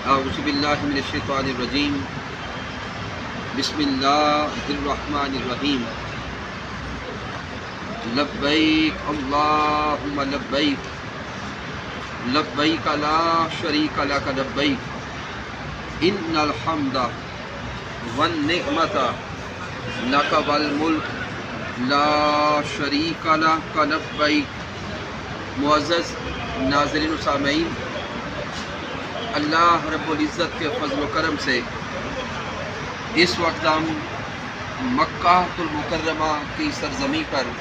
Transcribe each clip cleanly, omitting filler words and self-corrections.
اعوذ باللہ من الشیطان الرجیم بسم اللہ الرحمن الرحیم لبیک اللہم لبیک لبیک لا شریک لک لبیک ان الحمد والنعمت لک والملک لا شریک لک لبیک۔ معزز ناظرین و سامعین، اللہ رب العزت کے فضل و کرم سے اس وقت ہم مکہ المکرمہ کی سرزمین پر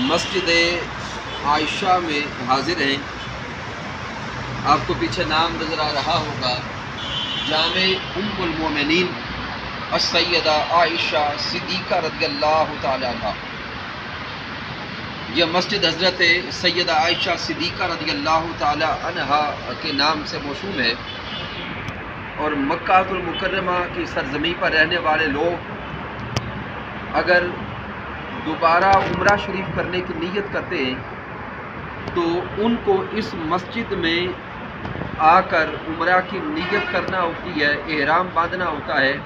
مسجد عائشہ میں حاضر ہیں۔ آپ کو پیچھے نام نظر آ رہا ہوگا، جامع ام المومنین السیدہ عائشہ صدیقہ رضی اللہ تعالی عنہ۔ یہ مسجد حضرت سیدہ عائشہ صدیقہ رضی اللہ تعالی عنہ کے نام سے موسوم ہے، اور مکہ المکرمہ کی سرزمین پر رہنے والے لوگ اگر دوبارہ عمرہ شریف کرنے کی نیت کرتے ہیں تو ان کو اس مسجد میں آ کر عمرہ کی نیت کرنا ہوتی ہے، احرام باندھنا ہوتا ہے،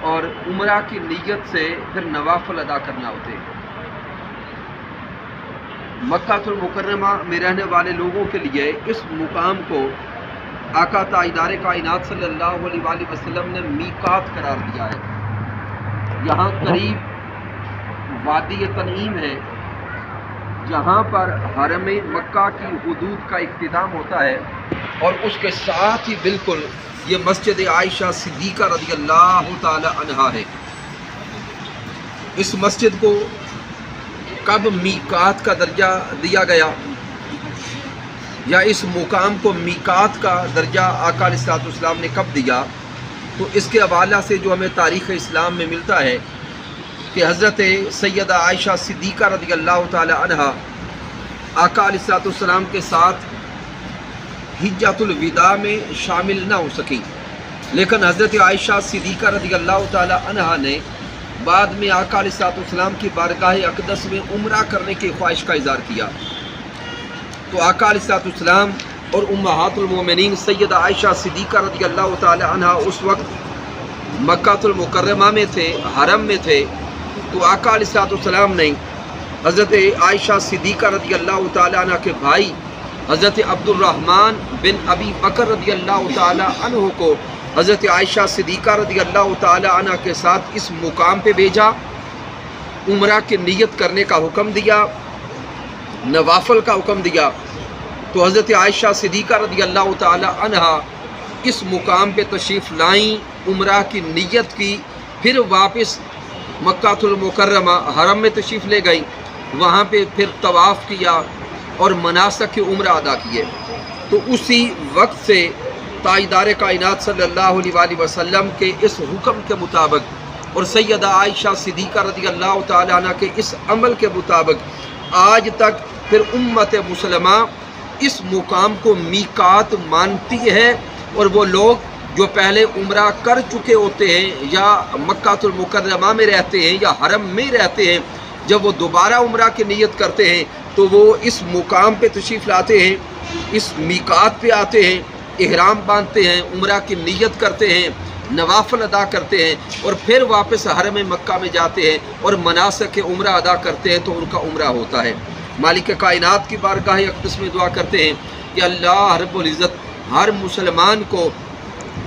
اور عمرہ کی نیت سے پھر نوافل ادا کرنا ہوتے ہیں۔ مکہ المکرمہ میں رہنے والے لوگوں کے لیے اس مقام کو آقا تاجدار کائنات صلی اللہ علیہ وآلہ وسلم نے میقات قرار دیا ہے۔ یہاں قریب وادی تنعیم ہے، جہاں پر حرم مکہ کی حدود کا اختتام ہوتا ہے، اور اس کے ساتھ ہی بالکل یہ مسجد عائشہ صدیقہ رضی اللہ تعالی عنہا ہے۔ اس مسجد کو کب میقات کا درجہ دیا گیا، یا اس مقام کو میقات کا درجہ آقا علیہ الصلوۃ والسلام نے کب دیا، تو اس کے حوالہ سے جو ہمیں تاریخ اسلام میں ملتا ہے کہ حضرت سیدہ عائشہ صدیقہ رضی اللہ تعالی عنہا آقا علیہ الصلوۃ والسلام کے ساتھ حجۃ الوداع میں شامل نہ ہو سکیں، لیکن حضرت عائشہ صدیقہ رضی اللہ تعالی عنہا نے بعد میں آقا علیہ الصلوۃ والسلام کی بارگاہ اقدس میں عمرہ کرنے کی خواہش کا اظہار کیا، تو آقا علیہ الصلوۃ والسلام اور امہات المومنین سیدہ عائشہ صدیقہ رضی اللہ تعالی عنہا اس وقت مکہ المکرمہ میں تھے، حرم میں تھے، تو آقا علیہ الصلوۃ والسلام نے حضرت عائشہ صدیقہ رضی اللہ تعالی عنہ کے بھائی حضرت عبد الرحمن بن ابی بکر رضی اللہ تعالی عنہ کو حضرت عائشہ صدیقہ رضی اللہ تعالی عنہ کے ساتھ اس مقام پہ بھیجا، عمرہ کی نیت کرنے کا حکم دیا، نوافل کا حکم دیا۔ تو حضرت عائشہ صدیقہ رضی اللہ تعالی عنہ اس مقام پہ تشریف لائیں، عمرہ کی نیت کی، پھر واپس مکہ المکرمہ حرم میں تشریف لے گئیں، وہاں پہ پھر طواف کیا اور مناسک عمرہ ادا کیے۔ تو اسی وقت سے تاجدار کائنات صلی اللہ علیہ وآلہ وسلم کے اس حکم کے مطابق اور سیدہ عائشہ صدیقہ رضی اللہ تعالی عنہ کے اس عمل کے مطابق آج تک پھر امت مسلمہ اس مقام کو میقات مانتی ہے، اور وہ لوگ جو پہلے عمرہ کر چکے ہوتے ہیں یا مکہ المکرمہ میں رہتے ہیں یا حرم میں رہتے ہیں، جب وہ دوبارہ عمرہ کی نیت کرتے ہیں تو وہ اس مقام پہ تشریف لاتے ہیں، اس میقات پہ آتے ہیں، احرام باندھتے ہیں، عمرہ کی نیت کرتے ہیں، نوافل ادا کرتے ہیں، اور پھر واپس حرم مکہ میں جاتے ہیں اور مناسک عمرہ ادا کرتے ہیں، تو ان کا عمرہ ہوتا ہے۔ مالک کائنات کی بارگاہ اقدس میں دعا کرتے ہیں کہ اللہ رب العزت ہر مسلمان کو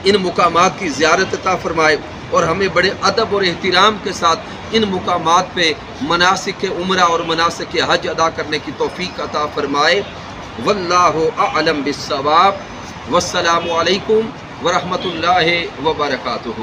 ان مقامات کی زیارت عطا فرمائے، اور ہمیں بڑے ادب اور احترام کے ساتھ ان مقامات پہ مناسک عمرہ اور مناسک حج ادا کرنے کی توفیق عطا فرمائے۔ واللہ اعلم بالصواب، والسلام علیکم ورحمۃ اللہ وبرکاتہ۔